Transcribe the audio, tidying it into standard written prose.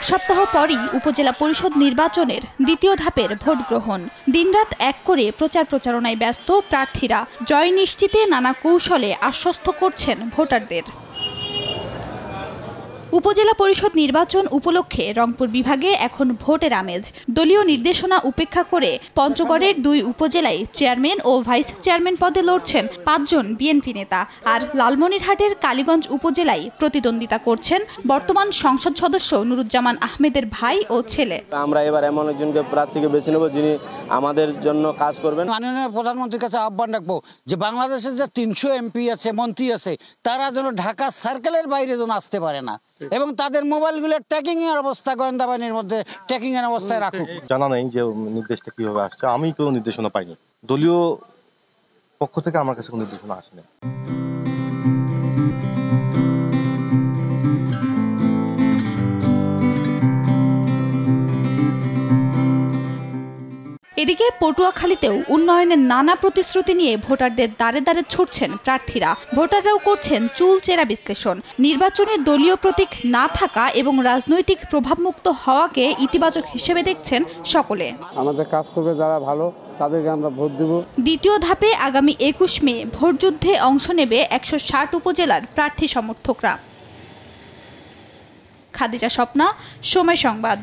এক সপ্তাহ পরই উপজেলা পরিষদ নির্বাচনের দ্বিতীয় ধাপের ভোট গ্রহণ। দিনরাত এক করে প্রচারণায় ব্যস্ত প্রার্থীরা জয় নিশ্চিতে নানা কৌশলে আশ্বস্ত করছেন ভোটারদের। উপজেলা পরিষদ নির্বাচন উপলক্ষে রংপুর বিভাগে এখন ভোটের আমেজ। দলীয় নির্দেশনা উপেক্ষা করে পঞ্চগড়ের 2 উপজেলায় চেয়ারম্যান ও ভাইস চেয়ারম্যান পদে লড়ছেন 5 জন বিএনপি নেতা। আর লালমনিরহাটের কালীগঞ্জ উপজেলায় প্রতিদ্বন্দ্বিতা করছেন বর্তমান সংসদ সদস্য নুরুজ্জামান আহমেদের ভাই ও ছেলে। আমরা এবার এমন একজনকে প্রার্থীকে বেছে নেব যিনি আমাদের জন্য কাজ করবেন। মাননীয় প্রধানমন্ত্রীর কাছে আহ্বান রাখবো যে বাংলাদেশের যে 300 এমপি আছে, মন্ত্রী আছে, তারা যেন ঢাকা সার্কেলের বাইরে যেন আসতে পারে না এবং তাদের মোবাইলগুলো ট্র্যাকিং এর অবস্থা গোয়েন্দা বাহিনীর মধ্যে ট্র্যাকিং এর অবস্থায় রাখুক। জানা নেই যে নির্দেশটা কিভাবে আসছে, আমি তো নির্দেশনা পাইনি। দলীয় পক্ষ থেকে আমার কাছে কোনো নির্দেশনা আসেনি। এদিকে পটুয়াখালীতেও উন্নয়নের নানা প্রতিশ্রুতি নিয়ে ভোটারদের দ্বারে দ্বারে ছুটছেন প্রার্থীরা। ভোটাররাও করছেন চুলচেরা বিশ্লেষণ। নির্বাচনে দলীয় প্রতীক না থাকা এবং রাজনৈতিক প্রভাবমুক্ত হওয়াকে ইতিবাচক হিসেবে দেখছেন সকলে। আমাদের কাজ করবে যারা ভালো, তাদেরকে আমরা ভোট দেব। দ্বিতীয় ধাপে আগামী 21 মে ভোটযুদ্ধে অংশ নেবে 160 উপজেলার প্রার্থী সমর্থকরা। খাদিজা স্বপ্না, সময় সংবাদ।